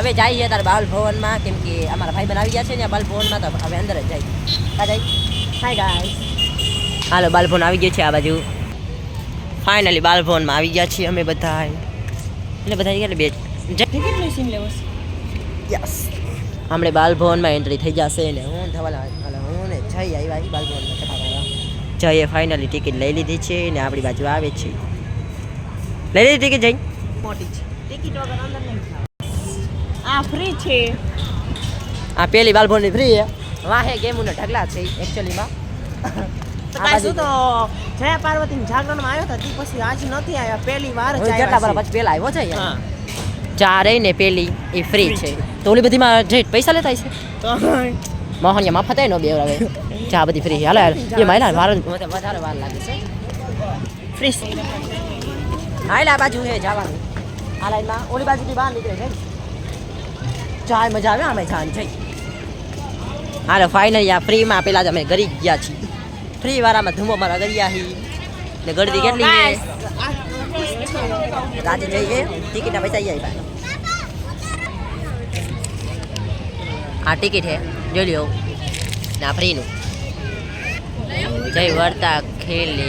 હવે જઈએ તારે બાલ ભવનમાં, કેમ કે અમારા ભાઈ બનાવી ગયા છે ને બાલ ભવનમાં, તો હવે અંદર જ જાય. હાય ગાઈસ, હાલો બાલ ભવન આવી ગયો છે આ બાજુ. ફાઇનલી બાલ ભવનમાં આવી ગયા છીએ અમે બધા. એટલે બધા ગયા બે ટિકિટની સીન લેવો યસ. હમણે બાલ ભવનમાં એન્ટ્રી થઈ જશે ને હું થવાલા હું ને જઈ આવ્યા બાલ ભવનમાં. જઈએ ફાઇનલી ટિકિટ લઈ લીધી છે ને આપણી બાજુ આવે છે. લઈ લીધી ટિકિટ જઈ મોટી છે ટિકિટ વગર અંદર નહીં. આ ફ્રી છે. આ પેલી બાલ ભવનની ફ્રી છે. વાહે ગેમુના ઢગલા છે એકચ્યુઅલીમાં. શું તો જયા પાર્વતી જાગરણમાં આવ્યો હતા તે પછી આજ નથી આવ્યા, પહેલી વાર જ કેટલા વાર પછી પેલા આવ્યો છે યાર. ચારે ને પેલી એ ફ્રી છે, તો ઓલી બધીમાં જે પૈસા લેતા છે મોહનિયા મફત નો બે આવે. ચા બધી ફ્રી. હાલો એ માયલા વાર વધારે વાર લાગે છે. ફ્રી હાયલા બાજુ હે જવાનું. આ લાઈનમાં ઓલી બાજુથી બહાર નીકળે છે. ચાય મજા આવે અમે જાન જઈ. હાલો ફાઇનલી આ ફ્રીમાં પેલા જ અમે ગરી ગયા છીએ. ફ્રી વાળામાં ધૂમો મારા ગયા હી ને ગળદી કેટલી છે રાતે જઈએ ટિકિટના પૈસા આવી. આ ટિકિટ હે જોઈ લ્યો ના ફ્રીનું. જય વર્તા ખેલે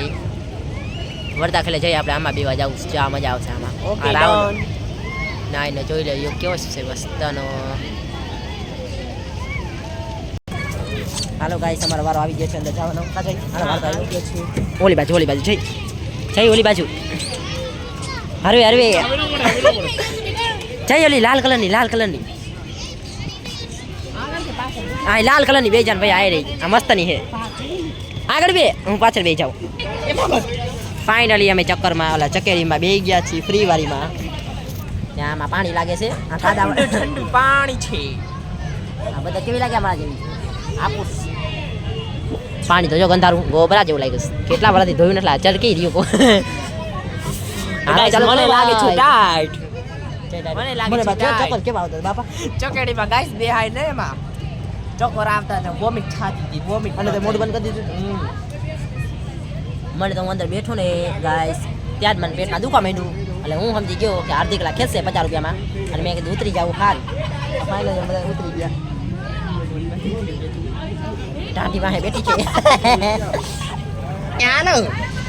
જઈએ આપણે. આમાં બેવા જવું ચા મજા આવશે આમાં. આ રાઉન્ડ ના એને જોઈ લો કેવો છે મસ્તનો. હાલો ગાઈસ અમારો વારો આવી ગયો છે અંદર જવાનો. ઓલી બાજુ જઈ ઓલી બાજુ હરવે જઈ ઓલી લાલ કલરની હા લાલ કલરની બે જાન ભાઈ આવી રહી. આ મસ્તની હે. આગળ બે હું પાછળ બે જાઉં. ફાઇનલી અમે ચક્કરમાં ઓલા ચકેરીમાં બે ગયા છીએ ફ્રી વાળીમાં. ત્યાં આમાં પાણી લાગે છે. આ ખાધા ઠંડુ પાણી છે. આ બધા કેવી લાગે અમારા જેવી આપું પાણી તો જો ગંધારું ગોબરા જેવું લાગ્યું. કેટલા વર્ષથી ધોયું નથી ચરકી રહ્યું. મને લાગે છે ટાઈટ. મને લાગે છે ચોકર કેવા આવતા બાપા ચોકેડીમાં ગાઈસ બે હાય ને એમાં ચોકર આવતા હતા. વોમિટ થતી હતી વોમિટ. અને તે મોઢું બંધ કરી દીધું. મને તો હું અંદર બેઠો ને ગાઈસ ત્યાં જ મને પેટમાં દુખવા માંડ્યું. એટલે હું સમજી ગયો કે અડધી કલાક ખેંચશે 50 રૂપિયામાં. અને મેં કીધું ઉતરી જાઉં હાલ. ફાઇનલી બધા ઉતરી ગયા. ટાંટી વાહે બેઠી છે.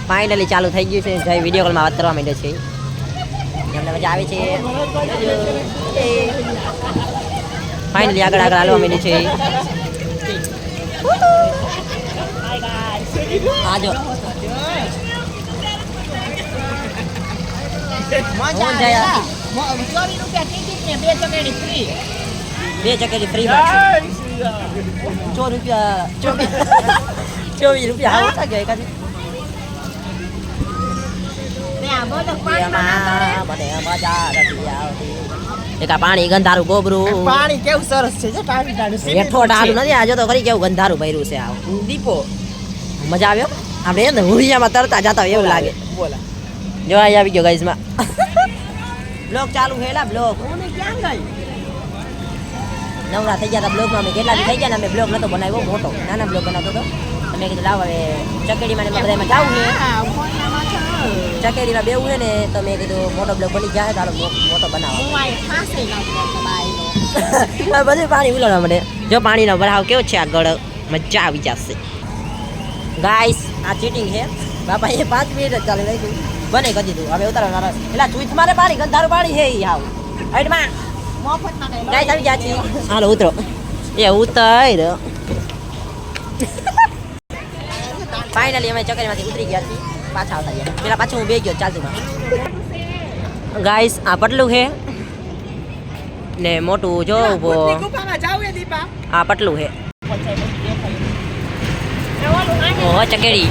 ફાઇનલી ચાલુ થઈ ગયું છે. જય વિડીયો કોલમાં વાત કરવા માંડે છે. એમને મજા આવે છે. ફાઇનલી આગળ હાલવા માંડી છે. આજો બે ચકેલી ફ્રી 24 રૂપિયા આવતા ગયા એકાદી. પાણી ગંધારું ગોબરું. પાણી કેવું સરસ છે. હેઠો ડાળું નથી. આજો તો ખરી કેવું ગંધારું ભર્યું છે. આવ દીપો મજા આવ્યો. આપણે ને હુરિયામાં તરતા જતા હોય એવું લાગે. બોલા જો અહીં આવી ગયો ગાઈઝમાં. બ્લોગ ચાલુ થયેલા બ્લોગ ક્યાં ગઈ નવરા થઈ ગયા હતા બ્લોગમાં. અમે કેટલા થઈ ગયા ને અમે બ્લોગ નતો બનાવ્યો મોટો નાના બ્લોગ બનાવતો હતો. અમે કીધું લાવ હવે ચકેડીમાં ને બધામાં જવું છે. ચકેડીમાં બેવું છે ને તો મેં કીધું મોટો બ્લોગ બની જાય તારો મોટો બનાવો. બધું પાણી ઉલાડવા માંડે. જો પાણીનો ભરાવ કેવો છે આગળ મજા આવી જશે. ગાઈસ આ ચીટિંગ છે બાપા. એ 5 મિનિટ જ ચાલે રાખ્યું બને કરી દીધું. હવે ઉતારવા એટલે ચૂથ મારે પાણી ગંધારું પાણી હે આવ હાઈટમાં ગાઈસ આવી ગયા છીએ. હાલો ઉતરો એ ઉતર. ફાઇનલી અમે ચકરીમાંથી ઉતરી ગયા છીએ. પાછા આવતા ગયા. પેલા પાછું હું બે ગયો ચાલતુંમાં. ગાઈસ આ પટલું છે ને મોટું જો ઉભો. આ પટલું છે. ઓહો ચકેડી.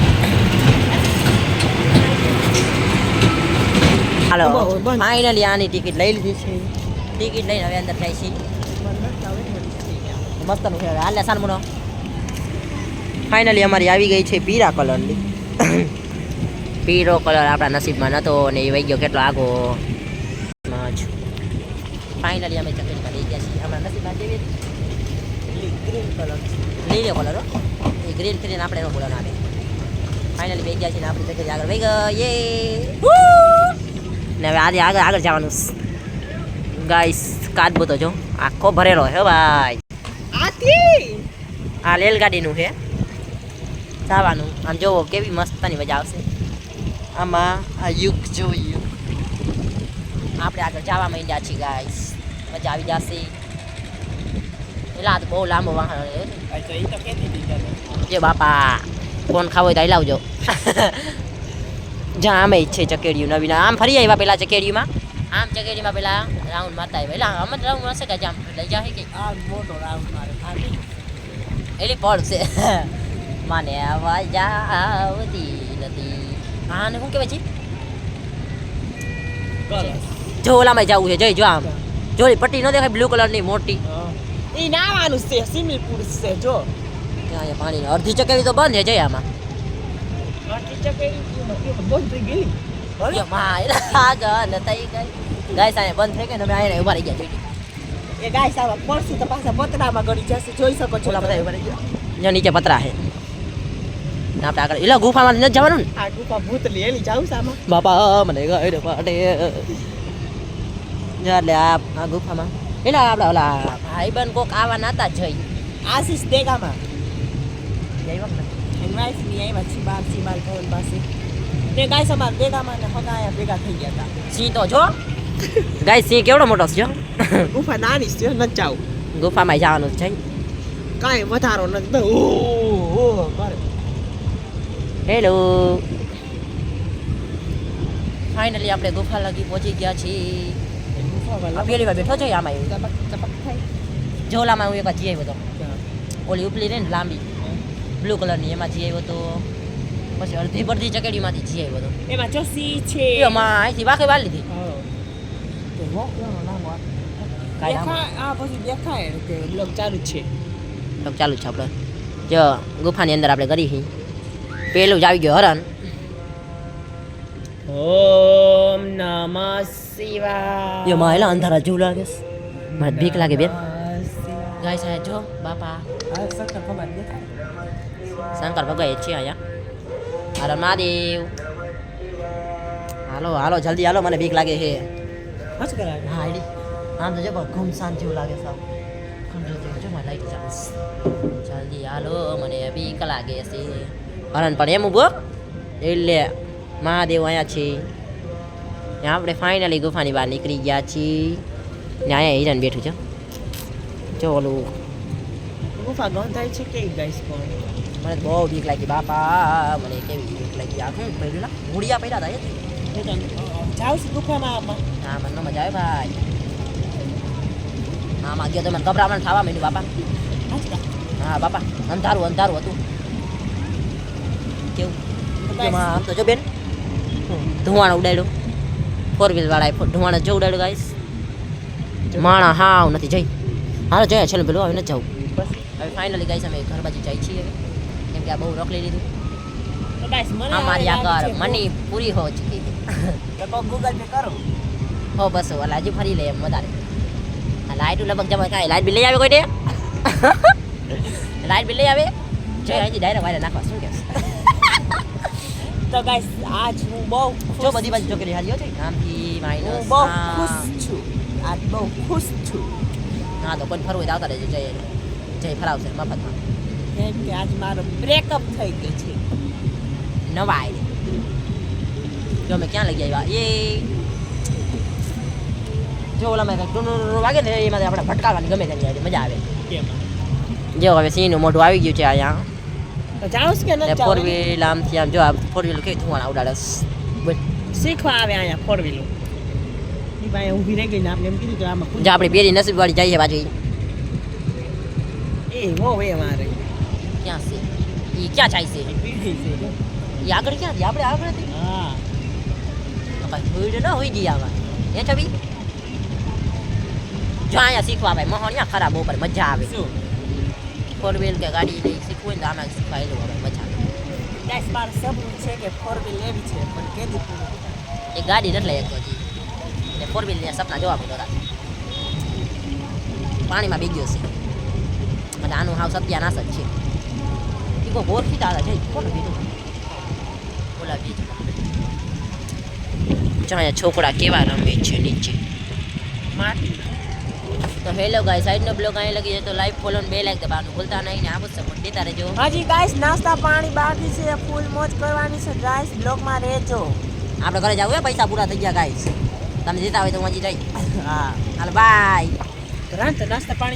હાલો ફાઇનલી આની ટિકિટ લઈ લીધી છે. ટિકિટ લઈને હવે અંદર જાય છે. મસ્તનું છે. હાલ સાનમુનો ફાઇનલી અમારી આવી ગઈ છે પીળા કલરની. પીળો કલર આપણા નસીબમાં નહોતો અને એ વહી ગયો કેટલો આગો. ફાઇનલી અમે ચકડીમાં લઈ ગયા છીએ. અમારા નસીબમાં જેવી ગ્રીન કલર લીલો કલર એ ગ્રીન કરીને આપણે એનો બોલવાનો આવે. ફાઇનલી બે ગયા છીએ ને આપણી ચકડી આગળ વહી ગઈ. યે ને હવે આજે આગળ જવાનું ગાઈસ. કાચબો તો જો આખો ભરેલો હે ભાઈ. આથી આ રેલગાડીનું છે જવાનું. આમ જોવો કેવી મસ્તની મજા આવશે આમાં. આ યુગ જો યુગ આપણે આગળ જવા માંડ્યા છીએ ગાઈસ. મજા આવી જશે. એલા તો બહુ લાંબો વાહન જે બાપા કોણ ખાવો હોય તો અહીં લાવજો. જ્યાં આમે છે ચકેડીયું નવીન. આમ ફરી આવ્યા પેલા ચકેડીયુંમાં. આમ ચકેડીમાં પેલા રાઉન્ડ મારતા આવ્યા. એટલે આમ જ રાઉન્ડ હશે કે જામ લઈ જાય કે આ મોટો રાઉન્ડ મારે આથી એલી પડશે. માને અવાજ આવતી નથી. આને શું કહેવાય છે? જો ઓલામાં જવું છે. જઈ જો આમ જોઈ પટ્ટી ન દેખાય બ્લુ કલરની મોટી. ઈ નાવાનું છે સ્વિમિંગ પૂલ છે જો ત્યાં પાણી અડધી ચકેડી તો બંધ છે. જઈ આમાં આટલી ચકેડી બંધ થઈ ગઈ આગળ થઈ ગઈ ગાય સાને બંધ થઈ ગઈ ને અમે આને ઉભા રહી ગયા. જોઈ એ ગાય સાવા પડશે તો પાછા પતરામાં ગળી જશે જોઈ શકો છો. ઓલા બધા ઉભા રહી ગયા. જ્યાં નીચે પતરા છે ને આપણે આગળ એલા ગુફામાંથી નથી જવાનું ને. આ ગુફા ભૂતલી એલી જાઉં સામા બાપા મને ગાય પાડે. એટલે આ ગુફામાં એલા આપણા ઓલા ભાઈબંધ કોક આવા નાતા જઈ આશીષ દેગામાં જઈ વખત એનવાઈસ ની આવ્યા છીબાર ભવન પાસે તે ગાય સમાર દેગામાં ને હગાયા ભેગા થઈ ગયા હતા. સિંહ તો જો ગાય સિંહ કેવડો મોટો છે જો. ગુફા નાની છે ન જાવ ગુફામાં જવાનું છે. કાંઈ વધારો નથી. ઓ કરે હેલો ફાઇનલી આપણે ગુફા લગી પહોંચી ગયા છીએ. આ પેલી વાર બેઠો છે આમાં એવું ચપક થાય જોલામાં હું એક જી આવ્યો હતો. ઓલી ઉપલી રહે ને લાંબી બ્લુ કલરની એમાં જી આવ્યો હતો. પછી અડધી પડધી ચકેડીમાંથી જી આવ્યો હતો. એમાં ચોસી છે એમાં અહીંથી વાંકે વાળ લીધી. કાંઈ આ પછી દેખાય કે લોક ચાલુ જ છે. ચાલુ છે આપણે જો ગુફાની અંદર આપણે કરી પેલું જ આવી ગયો હરણ. ઓમ નમઃ શિવાય. એમાં એલા અંધારા જેવું લાગે છે. મને બીક લાગે બેન. ગાય સાહેબ જો બાપા શંકર ભગવાન દેખાય. શંકર ભગવાન છે અહીંયા. હરણ મહાદેવ. હાલો હાલો જલ્દી હાલો મને બીક લાગે છે. હસ કરાય હા એડી આમ તો જો ઘૂમસાન જેવું લાગે છે. ખંડર જેવું જો મારે લાઈટ ચાલે છે. જલ્દી હાલો મને બીક લાગે છે. હરણ પણ એમ ઉભો એટલે મહાદેવ અહીંયા છે. આપણે ફાઇનલી ગુફાની બહાર નીકળી ગયા છીએ ને અહીંયા હિરણ બેઠું છે જો ઓલું. ગુફા ગંધ થાય છે કે ગાઈસ કોણ મને તો બહુ બીક લાગી બાપા. મને કેવી બીક લાગી. આ શું પહેલું ઘોડિયા પહેલા હતા જાવ છે ગુફામાં આમાં. હા મને તો મજા આવે ભાઈ. આમાં ગયો તો મને ગભરામણ થવા માંડ્યું બાપા. હા બાપા અંધારું અંધારું હતું. કેવું આમ તો જો બેન ધુવાણો ઉડાડ્યો. ફોર વ્હીલ વાળાએ ધુવાણો જો ઉડાડ્યો ગાઈસ. માણા હાવ નથી જઈ. હાલો જોઈએ છેલ્લું પેલું હવે નથી જવું. હવે ફાઇનલી ગાઈસ અમે ઘર બાજુ જાય છીએ હવે કેમ કે આ બહુ રોકલી લીધું. તો ગાઈસ મને हमारी आकर मनी पूरी हो चुकी है. તો ગૂગલ પે કરો हो बस वाला जी फरी ले વધારે. આ લાઈટ લગભગ જમા કાંઈ લાઈટ બિલ લઈ આવે કોઈ દે. લાઈટ બિલ લઈ આવે જો અહીંથી ડાયરેક્ટ વાયર નાખવા શું કહેશ. તો ગાઈસ આજ હું બહુ જો બધી બાજુ ચોકેલી હાલ્યો છે આમથી હું માઇનસ. બહુ ખુશ છું. આજ બહુ ખુશ છું હા તો કોઈ ફરવું હોય તો આવતા રહેજો. જય ફરાવશે મફતમાં. કેમ કે આજ મારો બ્રેકઅપ થઈ ગયો છે. નવા આવી જો અમે ક્યાં લઈ ગયા એ જો ઓલા મેં કંઈક વાગે ને એમાંથી આપણે ભટકાવવાની ગમે તેની મજા આવે. કેમ જો હવે સિંહનું મોઢું આવી ગયું છે અહીંયા. તો જાઉં કે ન ફોર જાઉં વ્હીલ આમથી આમ જો આ ફોર વ્હીલ કેવી ધુવાણા ઉડાડસ. શીખવા આવે અહીંયા ફોર વ્હીલ ઈ ભાઈ ઊભી રહી ગઈ ને આપણે એમ કીધું કે આમાં જો આપણી પેરી નસીબ વાળી જાય છે પાછી. એ હો એ મારે ક્યાં છે એ ક્યાં જાય છે પીડી છે એ આગળ ક્યાં છે આપણે આગળ હતી. હા ભાઈ ભીડ ન હોય ગઈ આમાં એ છબી જો અહીંયા શીખવા ભાઈ મહોણિયા ખરાબ ઉપર મજા આવે. શું ફોર વ્હીલ કે ગાડી નહીં શીખવું હોય ને તો આમાં શીખવા એલું હવે મજા આવે. ગાઈસ મારે સપનું છે કે ફોર વ્હીલ લેવી છે પણ કેદી પૂરું એ ગાડી નથી લઈ શકતો હજી એટલે ફોર વ્હીલના સપના જોવા મળ્યો પાણીમાં બી ગયો છે અને આનું હાવ સત્યાનાશ જ છે. એ કોઈ ઓળખીતા હતા જઈ કોને બીજું બોલા બીજું જો અહીંયા છોકરા કેવા રમે છે નીચે. માટી તો હેલો ગાઈસ આજનો બ્લોગ અહીં લગી જાય તો લાઈક ફોલો ને બેલ આઇકન દબાવવાનું ભૂલતા નહીં ને આ બધું સપોર્ટ દેતા રહેજો. હજી ગાઈસ નાસ્તા પાણી બાકી છે, ફૂલ મોજ કરવાની છે ગાઈસ, બ્લોગમાં રહેજો. આપણે ઘરે જવું હે, પૈસા પૂરા થઈ ગયા ગાઈસ. તમે જીતા હોય તો હું હજી જઈ. હા હાલો બાય. નાસ્તા પાણી